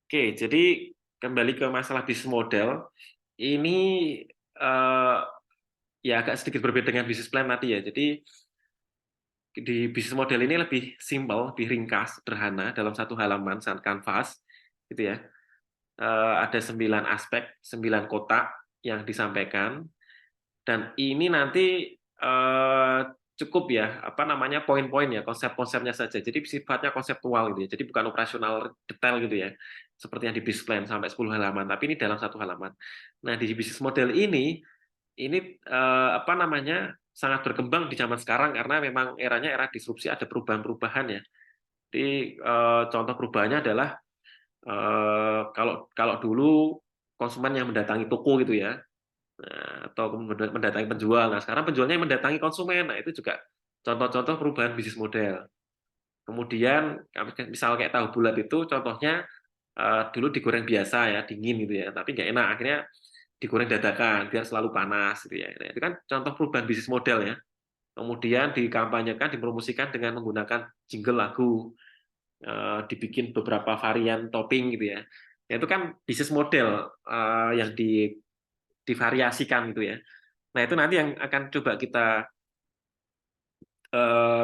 Oke, jadi kembali ke masalah bisnis model, ini eh, ya agak sedikit berbeda dengan bisnis plan tadi ya. Jadi di bisnis model ini lebih simpel, lebih ringkas, sederhana dalam satu halaman, satu kanvas, gitu ya. Ada 9 aspek, 9 kotak yang disampaikan, dan ini nanti cukup ya, apa namanya, poin-poin ya, konsep-konsepnya saja. Jadi sifatnya konseptual gitu ya. Jadi bukan operasional detail gitu ya. Seperti yang di business plan sampai 10 halaman, tapi ini dalam satu halaman. Nah, di bisnis model ini apa namanya, sangat berkembang di zaman sekarang karena memang eranya era disrupsi, ada perubahan-perubahan ya. Jadi contoh perubahannya adalah kalau kalau dulu konsumen yang mendatangi toko gitu ya, nah, atau mendatangi penjual. Nah, sekarang penjualnya yang mendatangi konsumen. Nah, itu juga contoh-contoh perubahan bisnis model. Kemudian, misal kayak tahu bulat itu, contohnya dulu digoreng biasa ya, dingin gitu ya, tapi nggak enak. Akhirnya digoreng dadakan, biar selalu panas gitu ya. Nah, itu kan contoh perubahan bisnis model ya. Kemudian dikampanyekan, dipromosikan dengan menggunakan jingle lagu, dibikin beberapa varian topping gitu ya. Ya, itu kan bisnis model yang divariasikan gitu ya. Nah, itu nanti yang akan coba kita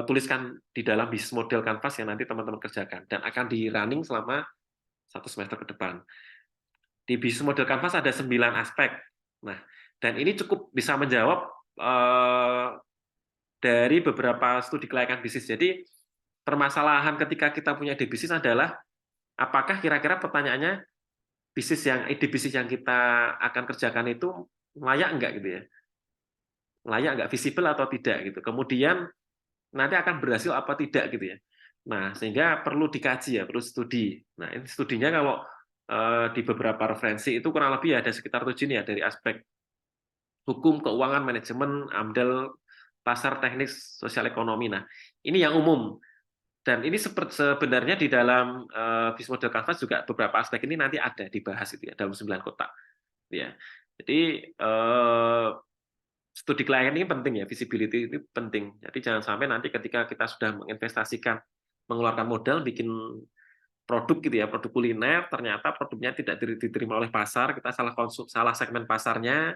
tuliskan di dalam bisnis model Canvas yang nanti teman-teman kerjakan dan akan di running selama 1 semester ke depan. Di bisnis model Canvas ada 9 aspek. Nah, dan ini cukup bisa menjawab dari beberapa studi kelayakan bisnis. Jadi, permasalahan ketika kita punya ide bisnis adalah apakah kira-kira pertanyaannya ide bisnis yang kita akan kerjakan itu layak enggak gitu ya. Layak enggak, visible atau tidak gitu. Kemudian nanti akan berhasil apa tidak gitu ya. Nah, sehingga perlu dikaji ya, perlu studi. Nah, ini studinya kalau di beberapa referensi itu kurang lebih ada sekitar 7 nih ya, dari aspek hukum, keuangan, manajemen, AMDAL, pasar, teknis, sosial ekonomi. Nah, ini yang umum. Dan ini sebenarnya di dalam bisnis model Canvas juga beberapa aspek ini nanti ada dibahas itu ya dalam 9 kotak. Ya. Jadi studi klien ini penting ya, visibility itu penting. Jadi jangan sampai nanti ketika kita sudah menginvestasikan, mengeluarkan modal, bikin produk gitu ya, produk kuliner, ternyata produknya tidak diterima oleh pasar, kita salah segmen pasarnya,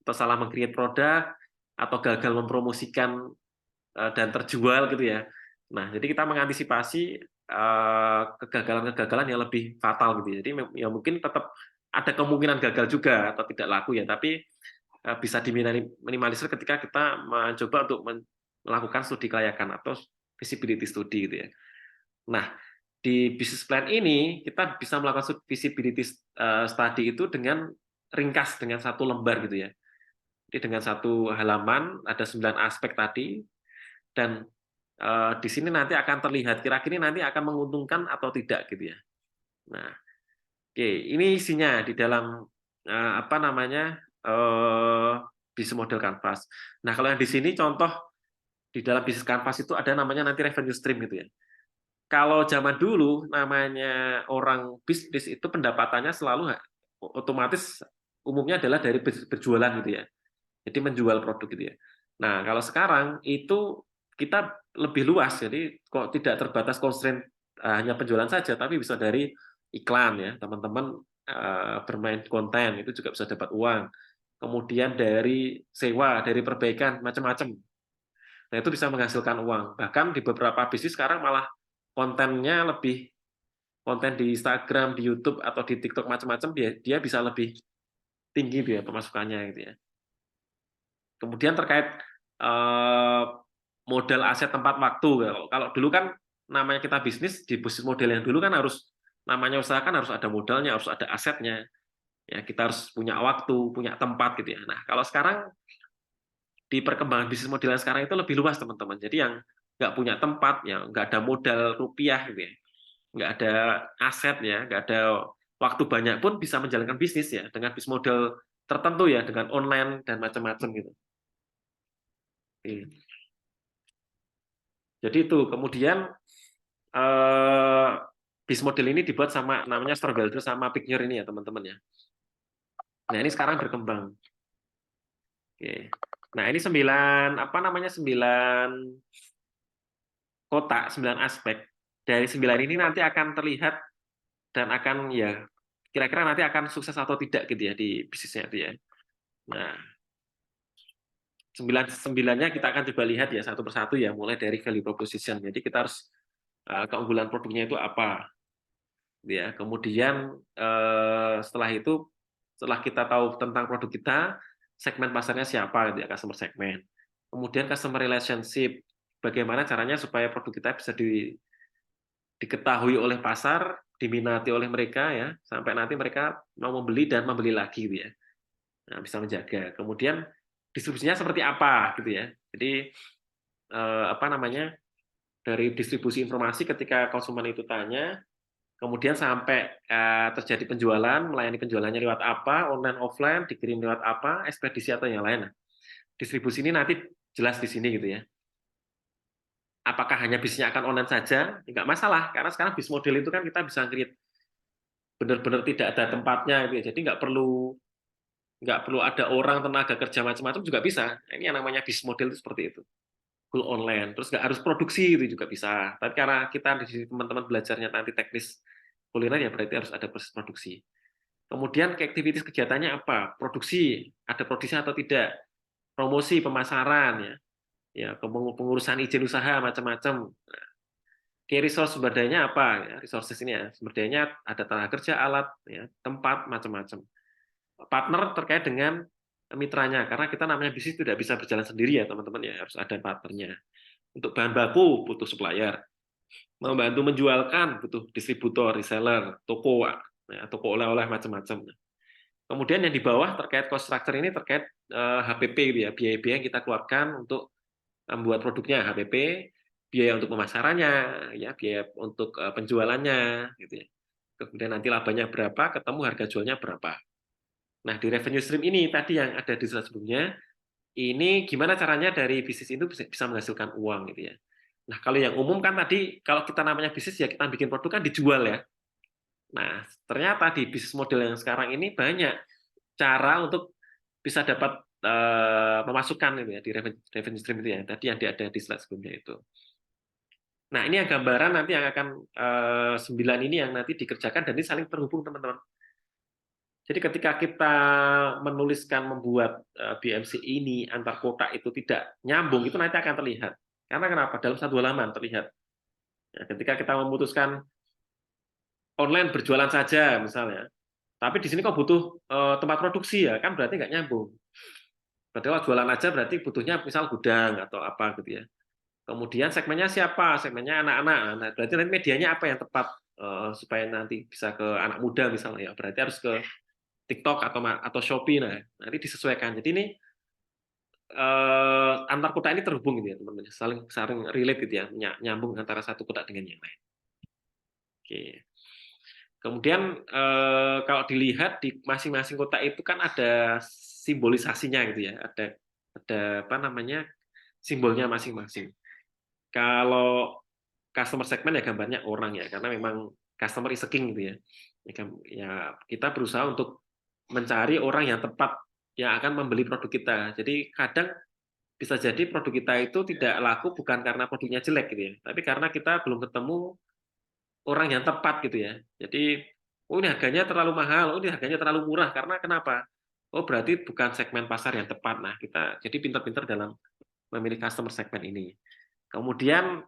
atau salah meng-create produk, atau gagal mempromosikan dan terjual gitu ya. Nah, jadi kita mengantisipasi kegagalan-kegagalan yang lebih fatal gitu ya. Jadi ya mungkin tetap ada kemungkinan gagal juga atau tidak laku ya, tapi bisa diminimalisir ketika kita mencoba untuk melakukan studi kelayakan atau visibility study gitu ya. Nah, di business plan ini kita bisa melakukan visibility study itu dengan ringkas dengan satu lembar gitu ya. Jadi dengan satu halaman ada 9 aspek tadi dan di sini nanti akan terlihat kira-kira nanti akan menguntungkan atau tidak gitu ya. Nah, oke, ini isinya di dalam apa namanya bisnis model Canvas. Nah, kalau yang di sini contoh di dalam bisnis Canvas itu ada namanya nanti revenue stream gitu ya. Kalau zaman dulu namanya orang bisnis itu pendapatannya selalu otomatis umumnya adalah dari berjualan gitu ya. Jadi menjual produk gitu ya. Nah, kalau sekarang itu kita lebih luas, jadi kok tidak terbatas constraint hanya penjualan saja, tapi bisa dari iklan ya, teman-teman bermain konten itu juga bisa dapat uang. Kemudian dari sewa, dari perbaikan, macam-macam. Nah, itu bisa menghasilkan uang. Bahkan di beberapa bisnis sekarang malah kontennya lebih konten di Instagram, di YouTube atau di TikTok macam-macam dia bisa lebih tinggi dia pemasukannya gitu ya. Kemudian terkait eh, modal aset tempat waktu. Kalau dulu kan namanya kita bisnis di bisnis model yang dulu kan harus namanya usaha kan harus ada modalnya, harus ada asetnya. Ya, kita harus punya waktu, punya tempat gitu ya. Nah, kalau sekarang di perkembangan bisnis model yang sekarang itu lebih luas teman-teman. Jadi yang nggak punya tempat, ya nggak ada modal rupiah gitu ya, nggak ada aset ya, nggak ada waktu banyak pun bisa menjalankan bisnis ya dengan bisnis model tertentu ya, dengan online dan macam-macam gitu. Jadi itu kemudian bisnis model ini dibuat sama namanya Starbuilder sama Picture ini ya teman-teman ya. Nah ini sekarang berkembang. Oke. Nah ini 9 apa namanya 9 kotak, 9 aspek. Dari 9 ini nanti akan terlihat dan akan ya kira-kira nanti akan sukses atau tidak gitu ya di bisnisnya itu ya. Nah, sembilannya kita akan coba lihat ya satu persatu ya, mulai dari value proposition. Jadi kita harus keunggulan produknya itu apa, gitu ya. Kemudian setelah itu, setelah kita tahu tentang produk kita, segmen pasarnya siapa, gitu ya, customer segment. Kemudian customer relationship, bagaimana caranya supaya produk kita bisa diketahui oleh pasar, diminati oleh mereka ya, sampai nanti mereka mau membeli dan membeli lagi, gitu ya. Nah, bisa menjaga. Kemudian distribusinya seperti apa, gitu ya. Jadi apa namanya, dari distribusi informasi ketika konsumen itu tanya, kemudian sampai terjadi penjualan, melayani penjualannya lewat apa, online, offline, dikirim lewat apa, ekspedisi atau yang lain. Nah, distribusi ini nanti jelas di sini gitu ya. Apakah hanya bisnisnya akan online saja? Nggak masalah, karena sekarang bisnis model itu kan kita bisa create benar-benar tidak ada tempatnya gitu ya. Jadi nggak perlu ada orang, tenaga kerja macam-macam juga bisa. Nah, ini yang namanya bisnis model itu seperti itu. Full online, terus nggak harus produksi itu juga bisa. Tapi karena kita di sini teman-teman belajarnya nanti teknis kuliner ya berarti harus ada proses produksi. Kemudian activities kegiatannya apa? Produksi, ada produksi atau tidak? Promosi, pemasaran ya pengurusan izin usaha macam-macam. Key resource sumber dayanya apa? Ya, resources ini ya, sumber dayanya ada tenaga kerja, alat, ya, tempat, macam-macam. Partner terkait dengan mitranya, karena kita namanya bisnis tidak bisa berjalan sendiri ya teman-teman ya, harus ada partnernya. Untuk bahan baku butuh supplier, membantu menjualkan butuh distributor, reseller, toko, ya, toko oleh-oleh macam-macam. Kemudian yang di bawah terkait cost structure ini terkait HPP gitu ya, biaya-biaya yang kita keluarkan untuk membuat produknya, HPP, biaya untuk pemasarannya, ya biaya untuk penjualannya gitu ya. Kemudian nanti labanya berapa, ketemu harga jualnya berapa. Nah, di revenue stream ini tadi yang ada di slide sebelumnya, ini gimana caranya dari bisnis itu bisa menghasilkan uang gitu ya. Nah, kalau yang umum kan tadi kalau kita namanya bisnis ya kita bikin produk kan dijual ya. Nah, ternyata di bisnis model yang sekarang ini banyak cara untuk bisa dapat memasukkan itu ya di revenue stream itu ya. Tadi yang ada di slide sebelumnya itu. Nah, ini yang gambaran nanti yang akan 9 ini yang nanti dikerjakan dan ini saling terhubung teman-teman. Jadi ketika kita menuliskan membuat BMC ini antar kota itu tidak nyambung itu nanti akan terlihat. Karena kenapa? Dalam satu halaman terlihat. Ya, ketika kita memutuskan online berjualan saja misalnya, tapi di sini kok butuh tempat produksi ya, kan berarti nggak nyambung. Padahal jualan aja berarti butuhnya misal gudang atau apa gitu ya. Kemudian segmennya siapa? Segmennya anak-anak. Nah, berarti nanti medianya apa yang tepat supaya nanti bisa ke anak muda misalnya ya. Berarti harus ke TikTok atau Shopee. Nah, nanti disesuaikan. Jadi ini antar kota ini terhubung gitu ya, teman-teman. Saling saling relate gitu ya, nyambung antara satu kota dengan yang lain. Oke. Kemudian kalau dilihat di masing-masing kota itu kan ada simbolisasinya gitu ya, ada apa namanya simbolnya masing-masing. Kalau customer segment ya gambarnya orang ya, karena memang customer is king gitu ya. Ya kita berusaha untuk mencari orang yang tepat yang akan membeli produk kita. Jadi kadang bisa jadi produk kita itu tidak laku bukan karena produknya jelek gitu ya, tapi karena kita belum ketemu orang yang tepat gitu ya. Jadi, oh ini harganya terlalu mahal, oh ini harganya terlalu murah, karena kenapa? Oh berarti bukan segmen pasar yang tepat. Nah kita jadi pintar-pintar dalam memilih customer segment ini. Kemudian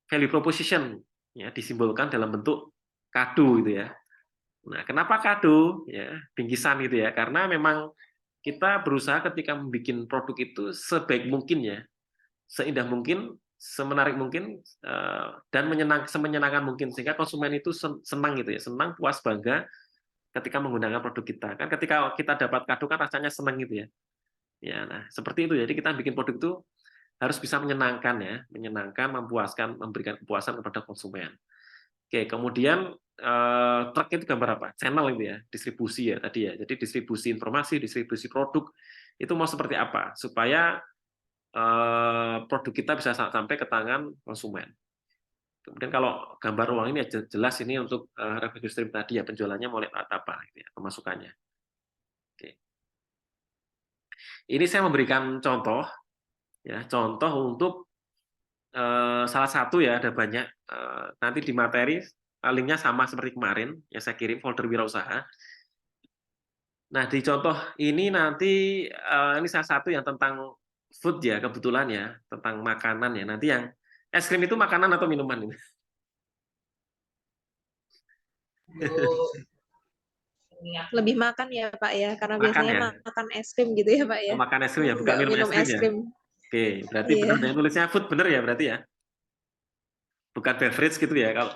value proposition ya disimbolkan dalam bentuk kado gitu ya. Nah kenapa kado? Ya bingkisan gitu ya, karena memang kita berusaha ketika membuat produk itu sebaik mungkin ya, seindah mungkin, semenarik mungkin, dan semenyenangkan mungkin sehingga konsumen itu senang gitu ya, senang, puas, bangga ketika menggunakan produk kita. Kan ketika kita dapat kado kan rasanya senang gitu ya. Ya, nah seperti itu. Jadi kita bikin produk itu harus bisa menyenangkan ya, menyenangkan, memuaskan, memberikan kepuasan kepada konsumen. Oke, kemudian truk itu gambar apa? Channel itu ya, distribusi ya tadi ya. Jadi distribusi informasi, distribusi produk itu mau seperti apa supaya produk kita bisa sampai ke tangan konsumen. Kemudian kalau gambar uang ini ya jelas ini untuk revenue stream tadi ya, penjualannya mau lewat apa gitu ya, pemasukannya. Oke. Ini saya memberikan contoh ya, contoh untuk salah satu ya, ada banyak nanti di materi linknya sama seperti kemarin yang saya kirim, folder wirausaha. Nah, di contoh ini nanti ini salah satu yang tentang food ya, kebetulan ya, tentang makanan ya. Nanti yang es krim itu makanan atau minuman ini? Lebih makan ya Pak ya, karena Makan biasanya ya? makan es krim gitu ya Pak Oh, ya. makan es krim ya, bukan Nggak minum minum es krim es ya? krim. Oke, berarti benar Iya. ya, nulisnya food benar ya berarti ya? Bukan beverage gitu ya kalau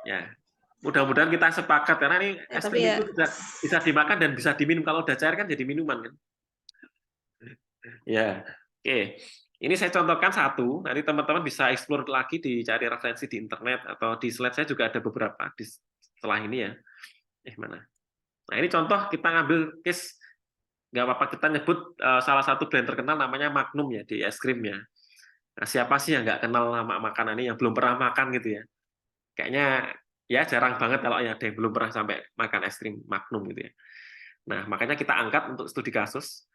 ya. Mudah-mudahan kita sepakat karena ini Ya, es tapi krim ya itu bisa dimakan dan bisa diminum. Kalau udah cair kan jadi minuman kan? Ya, oke. Ini saya contohkan satu, nanti teman-teman bisa explore lagi, dicari referensi di internet atau di slide saya juga ada beberapa di setelah ini ya. Mana? Nah ini contoh kita ngambil case, nggak apa-apa kita nyebut salah satu brand terkenal namanya Magnum ya di es krim ya. Nah, siapa sih yang nggak kenal nama makanan ini yang belum pernah makan gitu ya? Kayaknya ya jarang banget kalau ada yang belum pernah sampai makan es krim Magnum gitu ya. Nah makanya kita angkat untuk studi kasus.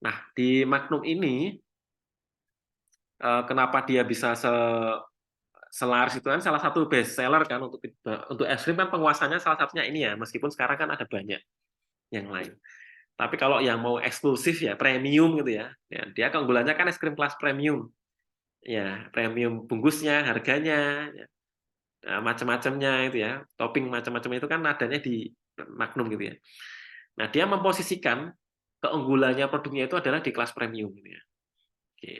Nah di Magnum ini kenapa dia bisa selaras itu kan salah satu best seller kan untuk es krim kan penguasanya salah satunya ini ya, meskipun sekarang kan ada banyak yang lain. Tapi kalau yang mau eksklusif ya premium gitu ya, dia keunggulannya kan es krim kelas premium. Ya, premium bungkusnya, harganya, ya, macam-macamnya itu ya, topping macam-macam itu kan adanya di Magnum gitu ya. Nah, dia memposisikan keunggulannya produknya itu adalah di kelas premium gitu ya. Oke.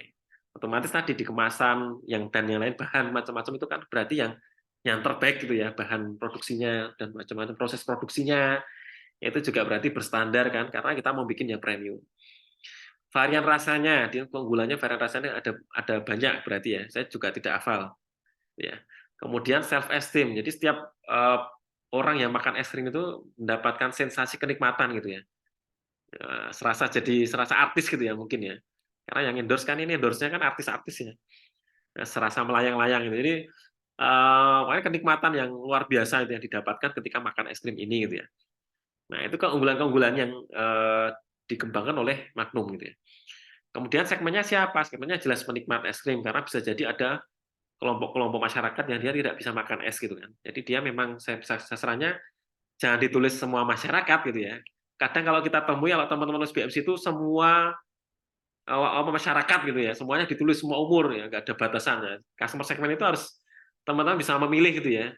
Otomatis tadi di kemasan yang dan yang lain bahan macam-macam itu kan berarti yang terbaik gitu ya, bahan produksinya dan macam-macam proses produksinya itu juga berarti berstandar kan karena kita mau bikin yang premium. Varian rasanya, dia keunggulannya varian rasanya ada banyak berarti ya. Saya juga tidak hafal ya. Kemudian self esteem. Jadi setiap orang yang makan es krim itu mendapatkan sensasi kenikmatan gitu ya. Serasa artis gitu ya mungkin ya. Karena yang endorse kan ini endorse-nya kan artis-artis ya. Serasa melayang-layang gitu. Jadi pokoknya kenikmatan yang luar biasa itu yang didapatkan ketika makan es krim ini gitu ya. Nah, itu keunggulan-keunggulan yang dikembangkan oleh Magnum gitu ya. Kemudian segmennya siapa? Segmennya jelas penikmat es krim karena bisa jadi ada kelompok-kelompok masyarakat yang dia tidak bisa makan es gitu kan. Jadi dia memang sasarannya jangan ditulis semua masyarakat gitu ya. Kadang kalau kita temui kalau teman-teman SBMC itu semua masyarakat gitu ya, semuanya ditulis semua umur ya, nggak ada batasannya. Customer segment itu harus teman-teman bisa memilih gitu ya.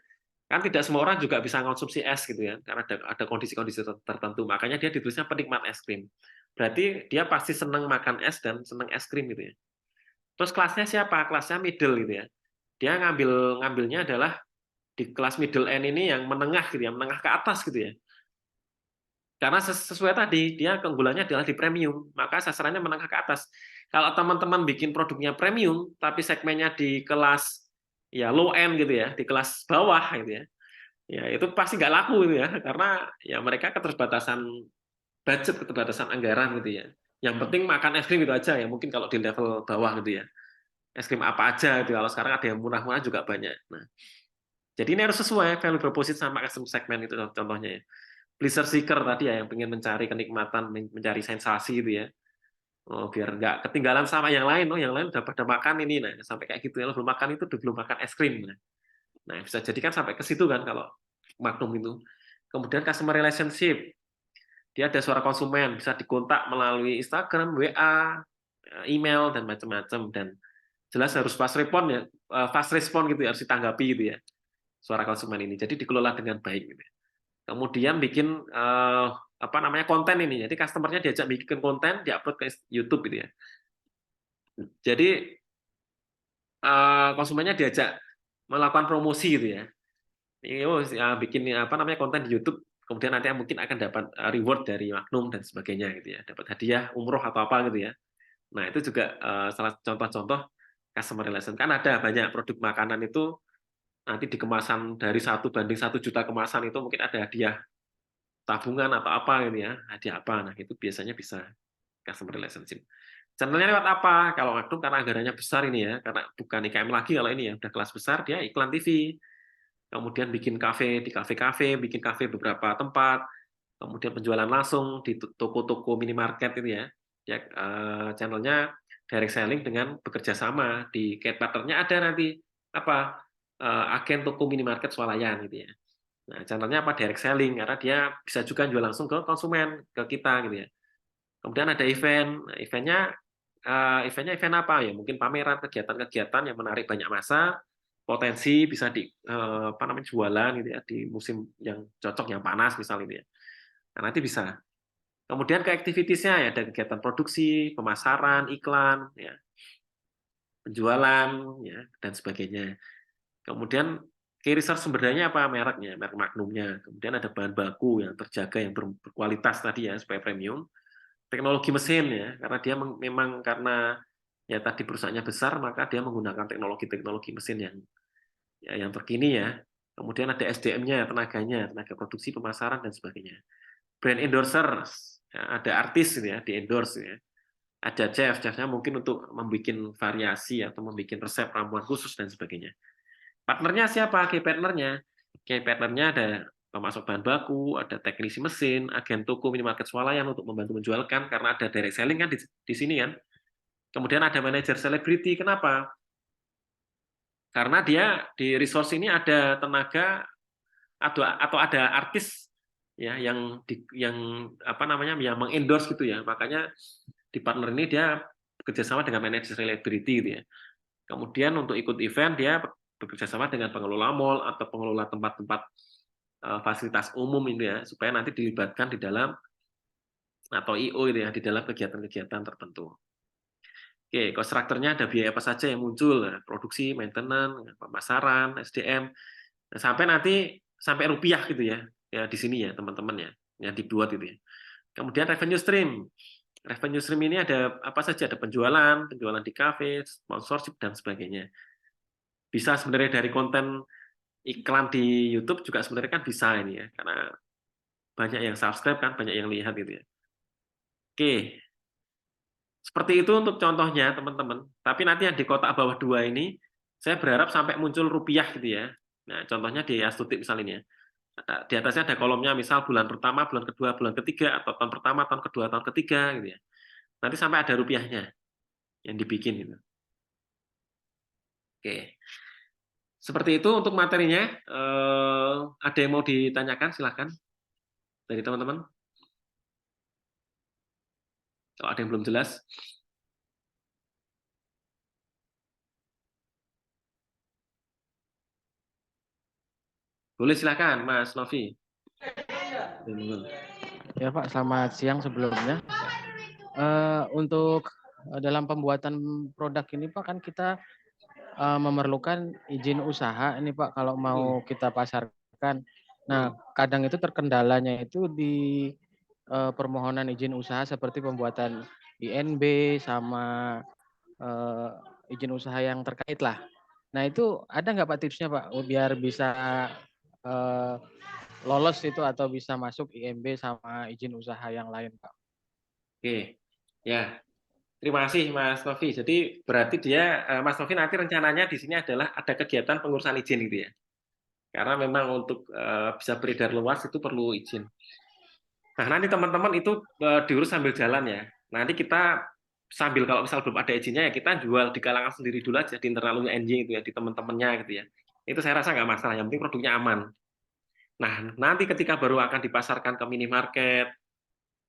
Kan tidak semua orang juga bisa konsumsi es gitu ya, karena ada kondisi-kondisi tertentu. Makanya dia ditulisnya penikmat es krim. Berarti dia pasti senang makan es dan senang es krim gitu ya. Terus kelasnya siapa? Kelasnya middle gitu ya. Dia ngambilnya adalah di kelas middle end ini yang menengah gitu ya, menengah ke atas gitu ya. Karena sesuai tadi, dia keunggulannya adalah di premium, maka sasarannya menengah ke atas. Kalau teman-teman bikin produknya premium, tapi segmennya di kelas ya low end gitu ya, di kelas bawah gitu ya, ya itu pasti nggak laku gitu ya, karena ya mereka keterbatasan budget, keterbatasan anggaran gitu ya. Yang penting makan es krim itu aja ya, mungkin kalau di level bawah gitu ya. Es krim apa aja gitu, kalau sekarang ada yang murah-murah juga banyak. Nah, jadi ini harus sesuai value proposition sama customer segment itu contohnya ya. Pleasure seeker tadi ya yang pengen mencari kenikmatan, mencari sensasi gitu ya. Oh, biar nggak ketinggalan sama yang lain. Oh, yang lain udah pada makan ini. Nah, sampai kayak gitu ya. Belum makan itu belum makan es krim. Nah, bisa jadi kan sampai ke situ kan kalau Magnum itu. Kemudian customer relationship. Dia ada suara konsumen, bisa dikontak melalui Instagram, WA, email dan macam-macam dan jelas harus fast respon ya, fast respon gitu ya, harus ditanggapi gitu ya. Suara konsumen ini. Jadi dikelola dengan baik gitu ya. Kemudian bikin apa namanya konten ini. Jadi customer-nya diajak bikin konten, diupload ke YouTube gitu ya. Jadi konsumennya diajak melakukan promosi gitu ya. Bikin apa namanya konten di YouTube, kemudian nanti mungkin akan dapat reward dari Magnum dan sebagainya gitu ya. Dapat hadiah umroh atau apa gitu ya. Nah, itu juga salah contoh-contoh customer relation. Kan ada banyak produk makanan itu nanti di kemasan dari 1 banding 1 juta kemasan itu mungkin ada hadiah tabungan atau apa gitu ya, hadiah apa. Nah, itu biasanya bisa customer relationship. Channelnya lewat apa? Kalau Magnum karena anggarannya besar ini ya, karena bukan IKM lagi kalau ini ya, udah kelas besar, dia iklan TV. Kemudian bikin kafe di kafe-kafe, bikin kafe beberapa tempat, kemudian penjualan langsung di toko-toko minimarket itu ya. Ya channelnya direct selling dengan bekerja sama di Cat Partner-nya ada nanti apa? agen toko minimarket swalayan gitu ya. Nah, channelnya apa? Direct selling, karena dia bisa juga jual langsung ke konsumen, ke kita gitu ya. Kemudian ada event, nah, eventnya event apa ya? Mungkin pameran, kegiatan-kegiatan yang menarik banyak massa, potensi bisa apa namanya, jualan gitu ya di musim yang cocok, yang panas misalnya gitu ya. Nah, nanti bisa. Kemudian ke activities-nya ya, ada kegiatan produksi, pemasaran, iklan, ya, penjualan, ya, dan sebagainya. Kemudian key research sumber dayanya apa? Mereknya, merek Magnumnya. Kemudian ada bahan baku yang terjaga, yang berkualitas tadi ya, supaya premium. Teknologi mesin ya, karena dia memang karena ya tadi perusahaannya besar, maka dia menggunakan teknologi mesin yang terkini ya. Kemudian ada SDM-nya, tenaganya, tenaga produksi, pemasaran dan sebagainya. Brand endorser, ya, ada artis gitu ya, di endorse ya. Ada chefnya mungkin untuk membuat variasi atau membuat resep ramuan khusus dan sebagainya. Partnernya siapa? Key partnernya. Key partnernya ada pemasok bahan baku, ada teknisi mesin, agen toko minimarket swalayan untuk membantu menjualkan, karena ada direct selling kan di sini kan. Kemudian ada manajer selebriti. Kenapa? Karena dia di resource ini ada tenaga atau ada artis ya yang apa namanya, yang mengendorse gitu ya. Makanya di partner ini dia bekerjasama dengan manajer selebriti gitu ya. Kemudian untuk ikut event dia bekerja sama dengan pengelola mall atau pengelola tempat-tempat fasilitas umum ini ya, supaya nanti dilibatkan di dalam atau IO itu ya, di dalam kegiatan-kegiatan tertentu. Oke, cost structure-nya ada biaya apa saja yang muncul, produksi, maintenance, pemasaran, SDM, sampai nanti sampai rupiah gitu ya, ya di sini ya teman-teman ya, yang dibuat itu ya. Kemudian revenue stream. Revenue stream ini ada apa saja? Ada penjualan di kafe, sponsorship dan sebagainya. Bisa sebenarnya dari konten iklan di YouTube juga sebenarnya kan bisa ini ya, karena banyak yang subscribe kan, banyak yang lihat gitu ya. Oke, seperti itu untuk contohnya teman-teman. Tapi nanti yang di kotak bawah dua ini, saya berharap sampai muncul rupiah gitu ya. Nah, contohnya di Astuti misalnya ini ya. Di atasnya ada kolomnya misal bulan pertama, bulan kedua, bulan ketiga, atau tahun pertama, tahun kedua, tahun ketiga gitu ya. Nanti sampai ada rupiahnya yang dibikin gitu. Oke. Seperti itu untuk materinya. Ada yang mau ditanyakan silahkan dari teman-teman. Kalau ada yang belum jelas. Boleh silahkan Mas Novi. Ya Pak, selamat siang sebelumnya. Untuk dalam pembuatan produk ini Pak, kan kita memerlukan izin usaha ini Pak kalau mau kita pasarkan. Nah, kadang itu terkendalanya itu di permohonan izin usaha seperti pembuatan INB sama izin usaha yang terkait lah. Nah, itu ada nggak Pak tipsnya Pak biar bisa lolos itu atau bisa masuk INB sama izin usaha yang lain Pak? Oke, ya. Terima kasih Mas Novi. Jadi berarti dia Mas Novi nanti rencananya di sini adalah ada kegiatan pengurusan izin gitu ya. Karena memang untuk bisa beredar luas itu perlu izin. Nah, nanti teman-teman itu diurus sambil jalan ya. Nanti kita sambil kalau misal belum ada izinnya ya kita jual di kalangan sendiri dulu aja di internal UNJ itu ya, di teman-temannya gitu ya. Itu saya rasa nggak masalah, yang penting produknya aman. Nah, nanti ketika baru akan dipasarkan ke minimarket,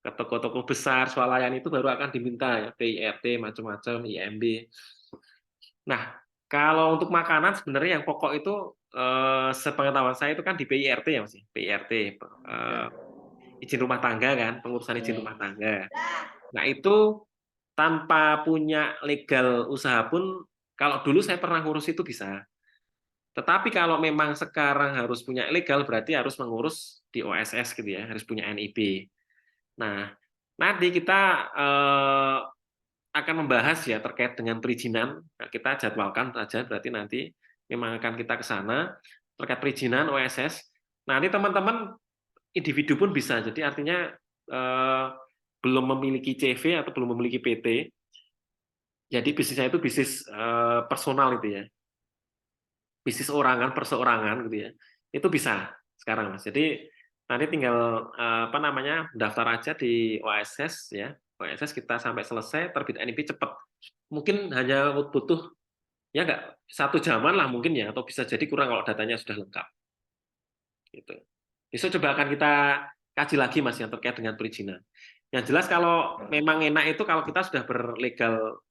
ke toko-toko besar, swalayan itu baru akan diminta ya, PIRT, macam-macam, IMB. Nah, kalau untuk makanan sebenarnya yang pokok itu sepengetahuan saya itu kan di PIRT ya Mas, PIRT, izin rumah tangga kan, pengurusan izin rumah tangga. Nah, itu tanpa punya legal usaha pun, kalau dulu saya pernah ngurus itu bisa. Tetapi kalau memang sekarang harus punya legal, berarti harus mengurus di OSS gitu ya, harus punya NIB. Nah, nanti kita akan membahas ya terkait dengan perizinan. Nah, kita jadwalkan saja, berarti nanti memang akan kita ke sana terkait perizinan OSS. Nanti teman-teman individu pun bisa. Jadi artinya belum memiliki CV atau belum memiliki PT. Jadi bisnisnya itu bisnis personal itu ya. Bisnis orangan, perseorangan gitu ya. Itu bisa sekarang Mas. Jadi nanti tinggal apa namanya, daftar aja di OSS ya. OSS kita sampai selesai terbit NIP cepat. Mungkin hanya butuh ya nggak 1 jaman lah mungkin ya, atau bisa jadi kurang kalau datanya sudah lengkap. Gitu. Besok coba akan kita kaji lagi Mas yang terkait dengan perizinan. Yang jelas kalau memang enak itu kalau kita sudah berlegal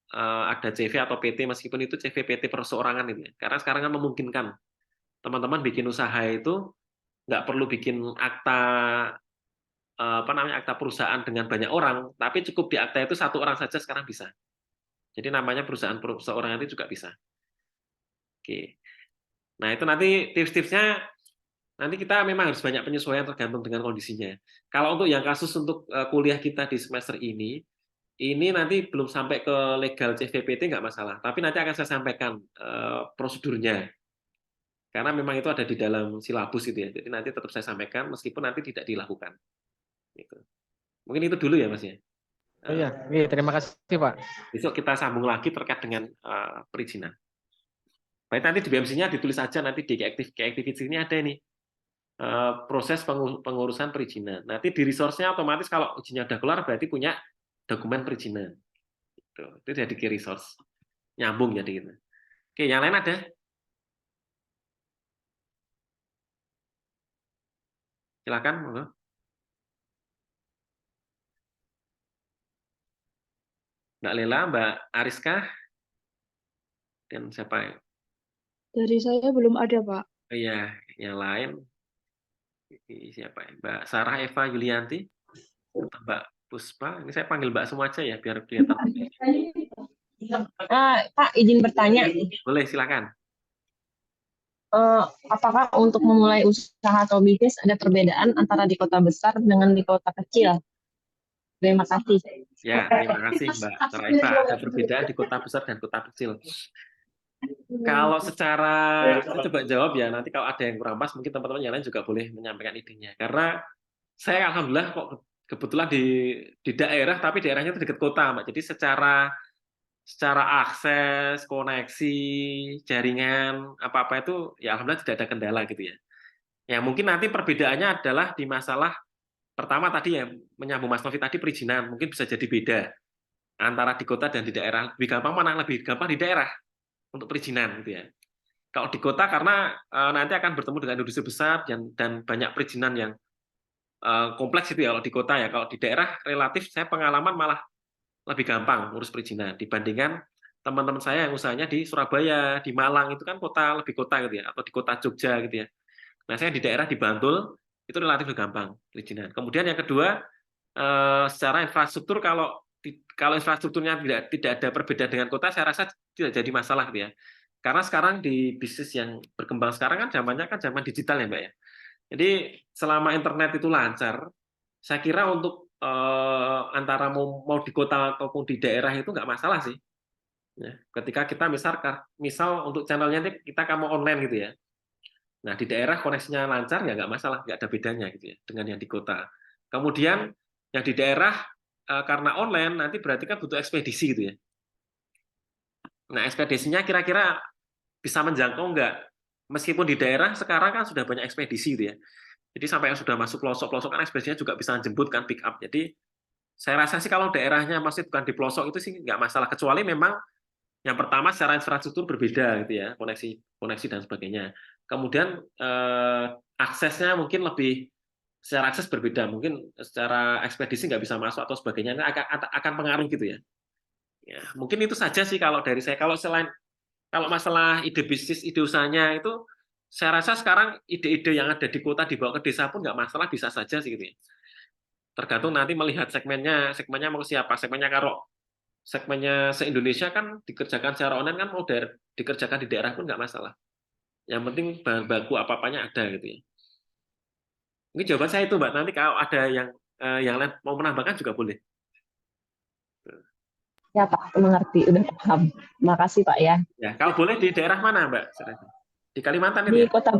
ada CV atau PT, meskipun itu CV PT perseorangan itu ya. Karena sekarang kan memungkinkan teman-teman bikin usaha itu nggak perlu bikin akta akta perusahaan dengan banyak orang, tapi cukup di akta itu 1 orang saja sekarang bisa. Jadi namanya perusahaan perseorangan itu juga bisa. Oke. Nah itu nanti tips-tipsnya nanti kita memang harus banyak penyesuaian tergantung dengan kondisinya. Kalau untuk yang kasus untuk kuliah kita di semester ini nanti belum sampai ke legal CVPT nggak masalah, tapi nanti akan saya sampaikan prosedurnya. Karena memang itu ada di dalam silabus itu ya. Jadi nanti tetap saya sampaikan meskipun nanti tidak dilakukan. Gitu. Mungkin itu dulu ya Mas ya. Oh iya, terima kasih Pak. Besok kita sambung lagi terkait dengan perizinan. Baik, nanti di BMC-nya ditulis aja nanti di activity ini ada ini proses pengurusan perizinan. Nanti di resource-nya otomatis kalau izinnya udah keluar berarti punya dokumen perizinan. Itu jadi key resource. Nyambung jadi gitu. Oke, yang lain ada? Silakan, monggo. Mbak Lela, Mbak Ariska, dan siapa ya? Dari saya belum ada, Pak. Oh iya, yang lain siapa ya? Mbak Sarah Eva Yulianti, atau Mbak Puspa. Ini saya panggil Mbak semua aja ya, biar kelihatan. Pak, izin bertanya. Boleh, silakan. Apakah untuk memulai usaha atau bisnis ada perbedaan antara di kota besar dengan di kota kecil? Terima kasih. Ya, terima kasih Mbak Sarah Eva. Ada perbedaan di kota besar dan kota kecil. Kalau secara, saya coba jawab ya, nanti kalau ada yang kurang pas, mungkin teman-teman yang lain juga boleh menyampaikan idenya. Karena saya alhamdulillah kok kebetulan di daerah, tapi daerahnya itu dekat kota, Mbak. Jadi secara akses, koneksi, jaringan, apa-apa itu, ya alhamdulillah tidak ada kendala gitu ya. Ya mungkin nanti perbedaannya adalah di masalah, pertama tadi ya, menyambung Mas Novi tadi perizinan, mungkin bisa jadi beda antara di kota dan di daerah. Lebih gampang mana? Lebih gampang di daerah untuk perizinan gitu ya. Kalau di kota karena nanti akan bertemu dengan industri besar dan banyak perizinan yang kompleks itu ya kalau di kota ya. Kalau di daerah relatif saya pengalaman malah lebih gampang ngurus perizinan dibandingkan teman-teman saya yang usahanya di Surabaya, di Malang itu kan kota lebih kota gitu ya, atau di kota Jogja gitu ya. Nah saya di daerah di Bantul itu relatif lebih gampang perizinan. Kemudian yang kedua secara infrastruktur kalau infrastrukturnya tidak ada perbedaan dengan kota, saya rasa tidak jadi masalah gitu ya. Karena sekarang di bisnis yang berkembang sekarang kan zamannya kan zaman digital ya Mbak ya. Jadi selama internet itu lancar, saya kira untuk antara mau di kota ataupun di daerah itu nggak masalah sih. Ya, ketika kita misal untuk channelnya kita mau online gitu ya. Nah di daerah koneksinya lancar ya nggak masalah, nggak ada bedanya gitu ya dengan yang di kota. Kemudian yang di daerah karena online nanti berarti kan butuh ekspedisi gitu ya. Nah ekspedisinya kira-kira bisa menjangkau nggak? Meskipun di daerah sekarang kan sudah banyak ekspedisi gitu ya. Jadi sampai yang sudah masuk pelosok-pelosok kan ekspedisinya juga bisa jemput kan pick up. Jadi saya rasa sih kalau daerahnya masih bukan di pelosok itu sih nggak masalah, kecuali memang yang pertama secara infrastruktur berbeda gitu ya, koneksi dan sebagainya. Kemudian aksesnya mungkin lebih secara akses berbeda, mungkin secara ekspedisi nggak bisa masuk atau sebagainya, ini akan pengaruh gitu ya. Ya mungkin itu saja sih kalau dari saya. Kalau masalah ide bisnis, ide usahanya itu saya rasa sekarang ide-ide yang ada di kota dibawa ke desa pun nggak masalah, bisa saja sih gitu ya. Tergantung nanti melihat segmennya mau ke siapa. Segmennya se-Indonesia kan dikerjakan secara online kan mau dikerjakan di daerah pun nggak masalah. Yang penting bahan baku apa-apanya ada gitu ya. Mungkin jawaban saya itu Mbak. Nanti kalau ada yang lain mau menambahkan juga boleh. Ya Pak, aku mengerti, udah paham. Makasih Pak ya. Ya, kalau boleh di daerah mana Mbak? Di Kalimantan itu Di ya? kota,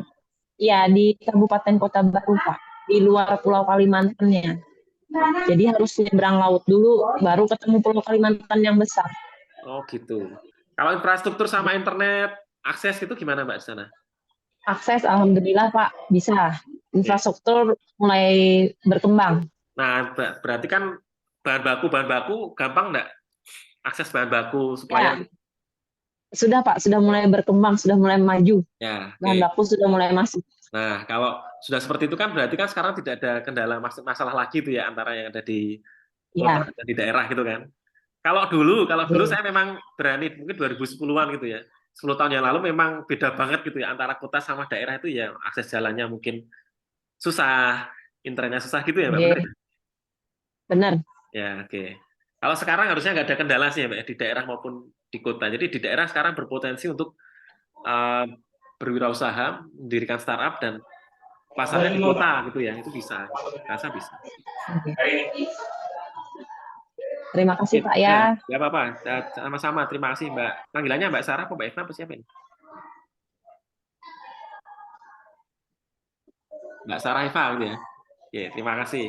ya di Kabupaten Kota Baru Pak, di luar Pulau Kalimantannya. Jadi harus nyebrang laut dulu, baru ketemu Pulau Kalimantan yang besar. Oh gitu. Kalau infrastruktur sama internet, akses itu gimana Mbak di sana? Akses, alhamdulillah Pak, bisa. Infrastruktur mulai berkembang. Nah, berarti kan bahan baku gampang nggak? Akses bahan baku supaya Sudah Pak, sudah mulai berkembang, sudah mulai maju. Ya, Bahan oke. baku sudah mulai masuk. Nah, kalau sudah seperti itu kan berarti kan sekarang tidak ada kendala masalah lagi itu ya antara yang ada di kota Ya, dan di daerah gitu kan. Kalau dulu ya. saya memang berani mungkin 2010-an gitu ya. 10 tahun yang lalu memang beda banget gitu ya antara kota sama daerah itu ya akses jalannya mungkin susah, internetnya susah gitu ya, Mbak. Benar Oke, ya? benar. Ya, oke. Kalau sekarang harusnya nggak ada kendala sih ya, Mbak, di daerah maupun di kota. Jadi di daerah sekarang berpotensi untuk eh, berwirausaha, mendirikan startup dan pasarnya di kota gitu ya. Itu bisa. Rasa bisa. Oke. Terima kasih Pak Ya, ya. nggak apa-apa. Sama-sama. Terima kasih, Mbak. Panggilannya Mbak Sarah, apa Mbak Eva, apa siapa ini? Mbak Sarah Eva gitu ya. Oke, terima kasih.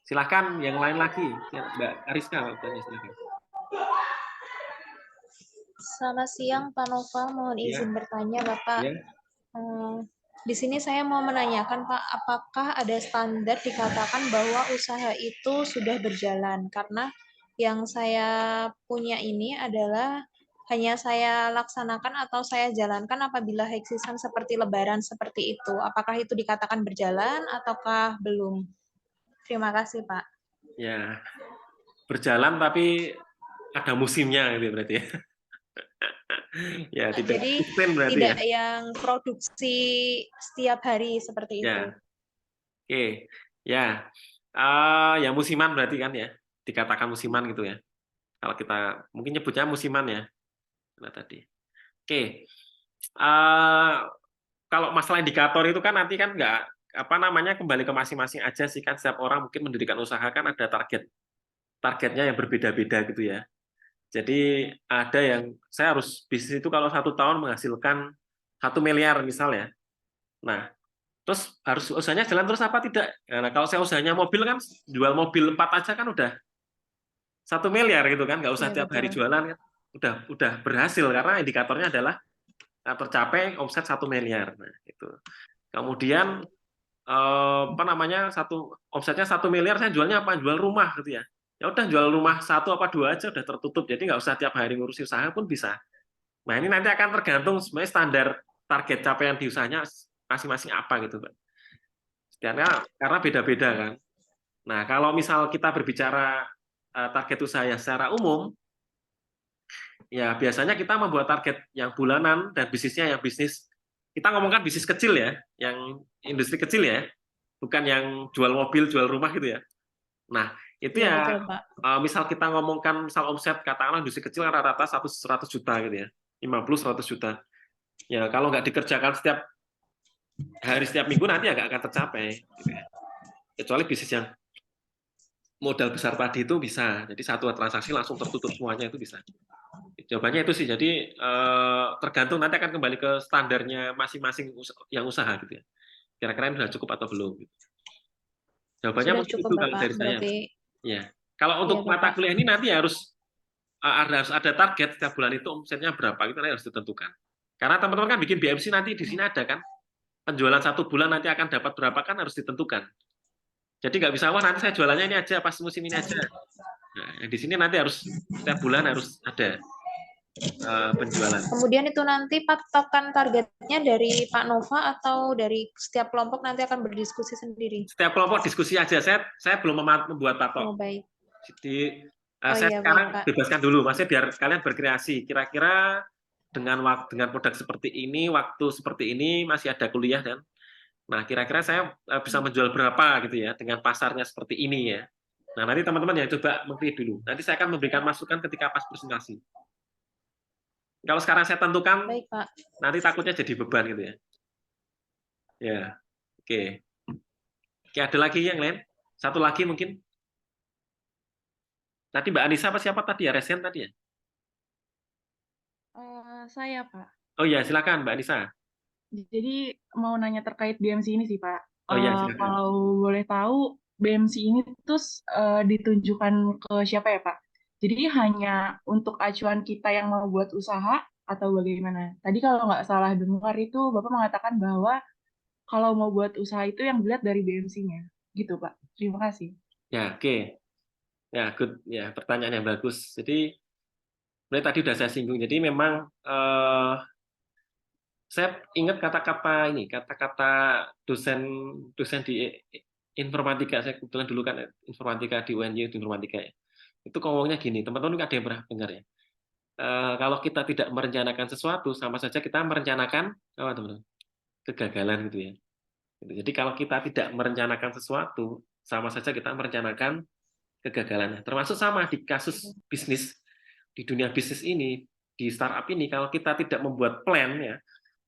Silahkan yang lain lagi. Mbak Ariska, Mbak, bertanya, silahkan. Selamat siang Pak Nova, mohon Ya, izin bertanya Bapak. ya. Di sini saya mau menanyakan Pak, apakah ada standar dikatakan bahwa usaha itu sudah berjalan? Karena yang saya punya ini adalah hanya saya laksanakan atau saya jalankan apabila high season seperti Lebaran seperti itu. Apakah itu dikatakan berjalan ataukah belum? Terima kasih Pak. Ya, berjalan tapi ada musimnya gitu berarti ya. Ya, tidak Jadi sustain berarti ya. tidak yang produksi setiap hari seperti itu. Ya, oke. Ya. Ya musiman berarti kan ya. Dikatakan musiman gitu ya. Kalau kita mungkin nyebutnya musiman ya. Nah, tadi. Oke. Eh, Kalau masalah indikator itu kan nanti kan nggak apa namanya kembali ke masing-masing aja sih kan setiap orang mungkin mendirikan usaha kan ada targetnya yang berbeda-beda gitu ya. Jadi ada yang saya harus bisnis itu kalau 1 tahun menghasilkan 1 miliar misalnya. Nah, terus harus usahanya jalan terus apa tidak? Nah, kalau saya usahanya mobil kan jual mobil 4 aja kan udah 1 miliar gitu kan, nggak usah Iya, tiap hari betul. jualan kan. Udah berhasil karena indikatornya adalah tercapai omset 1 miliar. Nah, itu. Kemudian apa namanya omsetnya 1 miliar saya jualnya apa? Jual rumah gitu ya. Ya udah jual rumah 1 apa 2 aja udah tertutup. Jadi nggak usah tiap hari ngurusi usaha pun bisa. Nah, ini nanti akan tergantung sebenarnya standar target capaian di usahanya masing-masing apa gitu, Pak. Karena beda-beda kan. Nah, kalau misal kita berbicara target usaha secara umum, ya biasanya kita membuat target yang bulanan dan bisnisnya yang bisnis kita ngomongkan bisnis kecil ya, yang industri kecil ya, bukan yang jual mobil, jual rumah gitu ya. Nah, itu Iya, ya betul, Pak. misal kita ngomongkan misal omset katakanlah industri kecil kan rata-rata 100 juta gitu ya. 50-100 juta. Ya, kalau nggak dikerjakan setiap hari setiap minggu nanti agak akan tercapai gitu ya. Kecuali bisnis yang modal besar tadi itu bisa. Jadi satu transaksi langsung tertutup semuanya itu bisa. Jawabannya itu sih. Jadi tergantung nanti akan kembali ke standarnya masing-masing yang usaha gitu ya. Kira-kira ini sudah cukup atau belum? Gitu. Jawabannya Sudah mungkin cukup, itu kalau Bapak. dari saya. Berarti, Ya. Kalau iya, untuk mata Bapak. kuliah ini nanti harus ada target setiap bulan itu omsetnya berapa itu nanti harus ditentukan. Karena teman-teman kan bikin BMC nanti di sini ada kan penjualan 1 bulan nanti akan dapat berapa kan harus ditentukan. Jadi nggak bisa wah nanti saya jualannya ini aja pas musim ini aja. Nah, di sini nanti harus setiap bulan harus ada penjualan. Kemudian itu nanti patokan targetnya dari Pak Nova atau dari setiap kelompok nanti akan berdiskusi sendiri? Setiap kelompok diskusi aja. Saya belum membuat patok. Oh, baik. Jadi Oh saya iya, sekarang baik, Pak. bebaskan dulu, maksudnya biar kalian berkreasi. Kira-kira dengan produk seperti ini, waktu seperti ini masih ada kuliah kan? Nah, kira-kira saya bisa menjual berapa gitu ya dengan pasarnya seperti ini ya. Nah, nanti teman-teman ya coba mengklik dulu. Nanti saya akan memberikan masukan ketika pas presentasi. Kalau sekarang saya tentukan, Baik, Pak. nanti takutnya jadi beban gitu ya. Ya, oke. Oke, ada lagi yang lain? Satu lagi mungkin. Tadi Mbak Anissa apa siapa tadi ya? Resen tadi ya? Saya, Pak. Oh ya, silakan Mbak Anissa. Jadi mau nanya terkait BMC ini sih, Pak. Oh ya, silakan. Kalau boleh tahu, BMC ini terus ditujukan ke siapa ya, Pak? Jadi hanya untuk acuan kita yang mau buat usaha atau bagaimana? Tadi kalau nggak salah dengar itu Bapak mengatakan bahwa kalau mau buat usaha itu yang dilihat dari BMC-nya. Gitu, Pak. Terima kasih. Ya, oke. Ya, good. Ya, pertanyaan yang bagus. Jadi Sebenarnya tadi udah saya singgung. Jadi memang saya ingat kata-kata dosen dosen di informatika. Saya kebetulan dulu kan informatika di UNY, di informatika ya. Itu ngomongnya gini, teman-teman ada yang pernah dengar ya? Kalau kita tidak merencanakan sesuatu, sama saja kita merencanakan apa, teman-teman? Kegagalan gitu ya. Jadi kalau kita tidak merencanakan sesuatu, sama saja kita merencanakan kegagalannya. Termasuk sama di kasus bisnis, di dunia bisnis ini, di startup ini, kalau kita tidak membuat plan ya,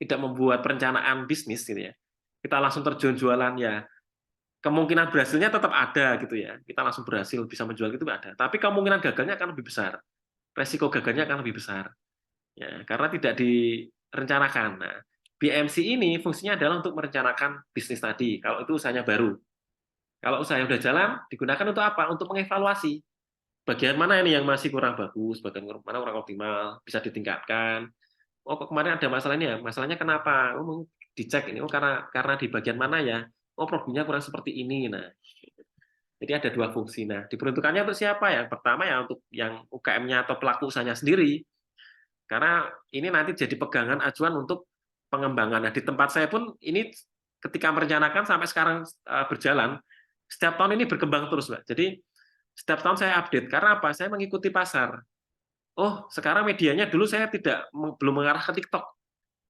tidak membuat perencanaan bisnis gitu ya, kita langsung terjun jualan ya, kemungkinan berhasilnya tetap ada gitu ya, kita langsung berhasil bisa menjual itu ada, tapi kemungkinan gagalnya akan lebih besar, resiko gagalnya akan lebih besar ya, karena tidak direncanakan. Nah, BMC ini fungsinya adalah untuk merencanakan bisnis tadi, kalau itu usahanya baru. Kalau usaha yang udah jalan, digunakan untuk apa? Untuk mengevaluasi bagian mana ini yang masih kurang bagus, bagian mana kurang optimal, bisa ditingkatkan. Oh, kok kemarin ada masalah ini ya? Masalahnya kenapa? Oh, dicek ini. Oh, karena di bagian mana ya? Oh, problemnya kurang seperti ini. Nah, jadi ada dua fungsi. Nah, diperuntukannya untuk siapa ya? Pertama ya untuk yang UKM-nya atau pelaku usahanya sendiri. Karena ini nanti jadi pegangan acuan untuk pengembangan. Nah, di tempat saya pun ini ketika merencanakan sampai sekarang berjalan, setiap tahun ini berkembang terus, Mbak. Jadi setiap tahun saya update. Karena apa? Saya mengikuti pasar. Oh, sekarang medianya dulu saya belum mengarah ke TikTok.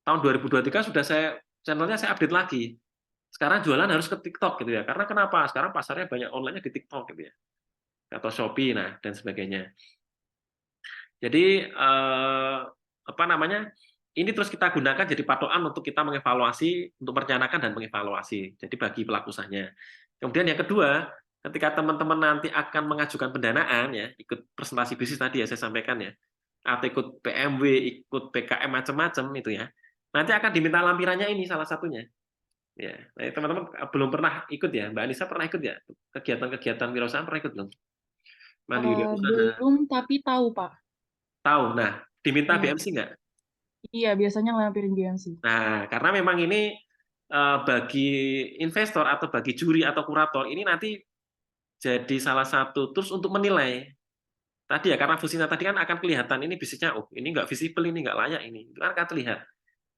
Tahun 2023 sudah channelnya saya update lagi. Sekarang jualan harus ke TikTok gitu ya. Karena kenapa? Sekarang pasarnya banyak online-nya di TikTok gitu ya. Atau Shopee nah dan sebagainya. Jadi apa namanya? Ini terus kita gunakan jadi patokan untuk kita mengevaluasi, untuk merencanakan dan mengevaluasi. Jadi bagi pelaku usahanya. Kemudian yang kedua, ketika teman-teman nanti akan mengajukan pendanaan ya, ikut presentasi bisnis tadi ya saya sampaikan ya, atau ikut PMW, ikut PKM macam-macam itu ya. Nanti akan diminta lampirannya ini salah satunya. Ya, nah, teman-teman belum pernah ikut ya, Mbak Anissa pernah ikut ya? Kegiatan-kegiatan wirausahaan pernah ikut belum? Mandiri usaha. Belum, tapi tahu, Pak. Tahu. Nah, diminta Iya. BMC nggak? Iya, biasanya ngelampirin BMC. Nah, karena memang ini bagi investor atau bagi juri atau kurator ini nanti jadi salah satu tools untuk menilai. Tadi ya, karena fungsinya tadi kan akan kelihatan ini bisnisnya, oh ini nggak visible, ini nggak layak ini. Itu kan akan terlihat.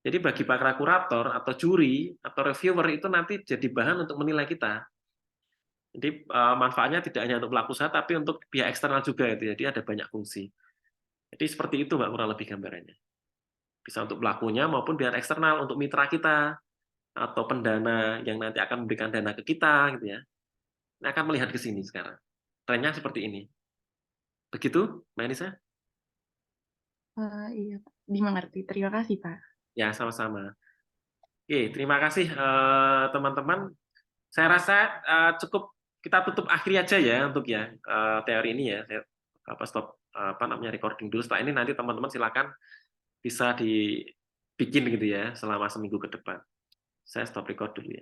Jadi bagi para kurator atau juri atau reviewer itu nanti jadi bahan untuk menilai kita. Jadi manfaatnya tidak hanya untuk pelaku usaha, tapi untuk pihak eksternal juga itu. Jadi ada banyak fungsi. Jadi seperti itu Mbak kurang lebih gambarannya. Bisa untuk pelakunya maupun pihak eksternal, untuk mitra kita atau pendana yang nanti akan memberikan dana ke kita gitu ya. Nah, akan melihat ke sini sekarang. Trennya seperti ini. Begitu, Mbak Anissa? Iya, Pak. Dimengerti. Terima kasih, Pak. Ya, sama-sama. Oke, terima kasih teman-teman. Saya rasa cukup kita tutup akhiri aja ya untuk ya teori ini ya. Saya stop recording dulu. Setelah ini nanti teman-teman silakan bisa dibikin gitu ya selama seminggu ke depan. Saya stop record dulu ya.